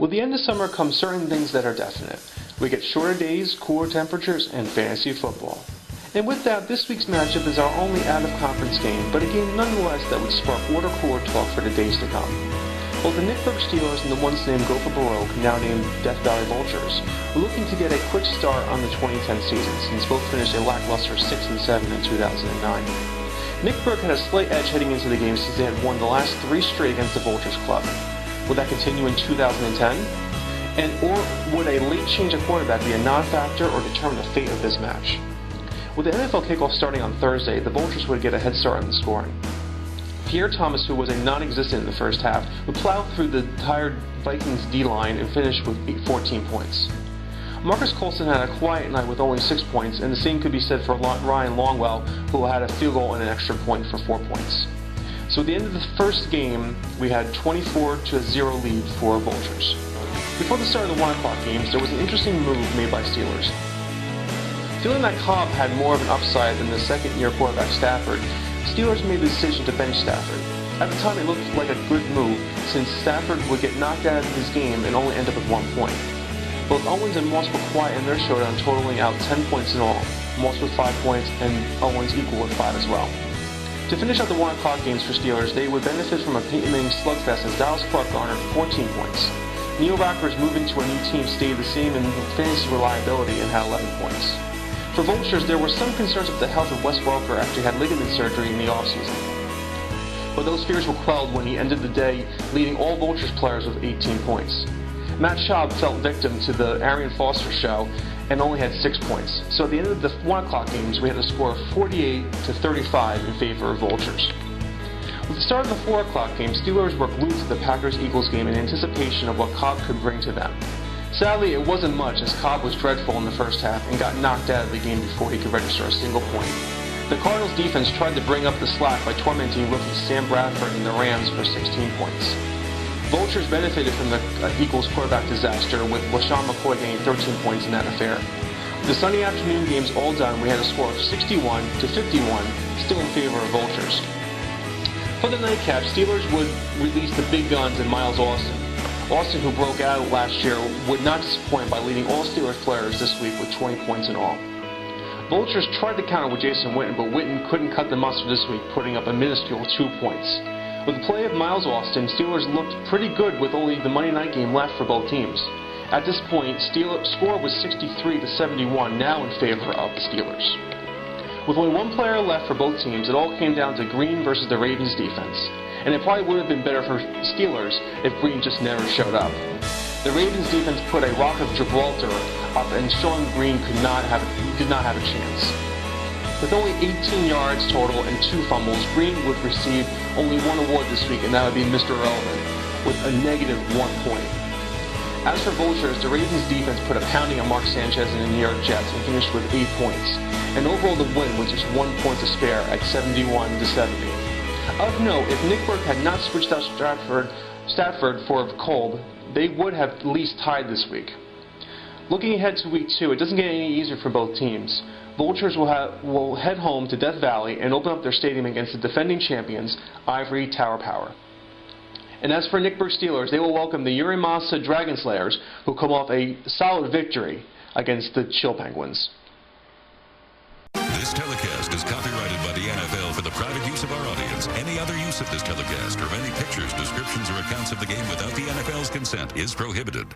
With the end of summer come certain things that are definite. We get shorter days, cooler temperatures, and fantasy football. And with that, this week's matchup is our only out-of-conference game, but a game nonetheless that would spark water cooler talk for the days to come. Both the Nickberg Stealers and the once-named Gopher Baroque, now named Death Valley Vultures, were looking to get a quick start on the 2010 season, since both finished a lackluster 6-7 in 2009. Nickberg had a slight edge heading into the game since they had won the last 3 straight against the Vultures club. Would that continue in 2010? Or would a late change of quarterback be a non-factor or determine the fate of this match? With the NFL kickoff starting on Thursday, the Vultures would get a head start on the scoring. Pierre Thomas, who was a non-existent in the first half, would plow through the tired Vikings D-line and finish with 14 points. Marcus Colson had a quiet night with only 6 points, and the same could be said for Ryan Longwell, who had a field goal and an extra point for 4 points. So at the end of the first game, we had 24-0 lead for Vultures. Before the start of the 1 o'clock games, there was an interesting move made by Steelers. Feeling that Cobb had more of an upside than the second-year quarterback Stafford, Steelers made the decision to bench Stafford. At the time, it looked like a good move, since Stafford would get knocked out of his game and only end up with 1 point. Both Owens and Moss were quiet in their showdown, totaling out 10 points in all. Moss with 5 points, and Owens equal with 5 as well. To finish out the 1 o'clock games for Steelers, they would benefit from a Peyton Manning slugfest as Dallas Clark garnered 14 points. Neil Racker's moving to a new team stayed the same in fantasy reliability and had 11 points. For Vultures, there were some concerns with the health of Wes Welker after he had ligament surgery in the offseason. But those fears were quelled when he ended the day leading all Vultures players with 18 points. Matt Schaub fell victim to the Arian Foster show and only had 6 points. So at the end of the 1 o'clock games, we had a score of 48-35 in favor of Vultures. With the start of the 4 o'clock game, Steelers were glued to the Packers-Eagles game in anticipation of what Cobb could bring to them. Sadly, it wasn't much, as Cobb was dreadful in the first half and got knocked out of the game before he could register a single point. The Cardinals' defense tried to bring up the slack by tormenting rookie Sam Bradford and the Rams for 16 points. Vultures benefited from the Eagles' quarterback disaster, with LaShawn McCoy getting 13 points in that affair. With the Sunday afternoon games all done, we had a score of 61-51, still in favor of Vultures. For the nightcap, Steelers would release the big guns in Miles Austin. Austin, who broke out last year, would not disappoint by leading all Steelers players this week with 20 points in all. Vultures tried to counter with Jason Witten, but Witten couldn't cut the mustard this week, putting up a minuscule 2 points. With the play of Miles Austin, Steelers looked pretty good with only the Monday night game left for both teams. At this point, Steelers' score was 63-71, now in favor of the Steelers. With only 1 player left for both teams, it all came down to Green versus the Ravens defense. And it probably would have been better for Steelers if Green just never showed up. The Ravens defense put a Rock of Gibraltar up, and Sean Green did not have a chance. With only 18 yards total and 2 fumbles, Green would receive only 1 award this week, and that would be Mr. Irrelevant, with a negative 1 point. As for Vultures, the Ravens defense put a pounding on Mark Sanchez and the New York Jets and finished with 8 points. And overall the win was just 1 point to spare at 71-70. Of note, if Nickberg had not switched out Stafford for Kolb, they would have at least tied this week. Looking ahead to week 2, it doesn't get any easier for both teams. Vultures will head home to Death Valley and open up their stadium against the defending champions, Ivory Tower Power. And as for Nickberg Steelers, they will welcome the Urimasa Dragon Slayers, who come off a solid victory against the Chill Penguins. This telecast is copyrighted by the NFL for the private use of our audience. Any other use of this telecast or any pictures, descriptions, or accounts of the game without the NFL's consent is prohibited.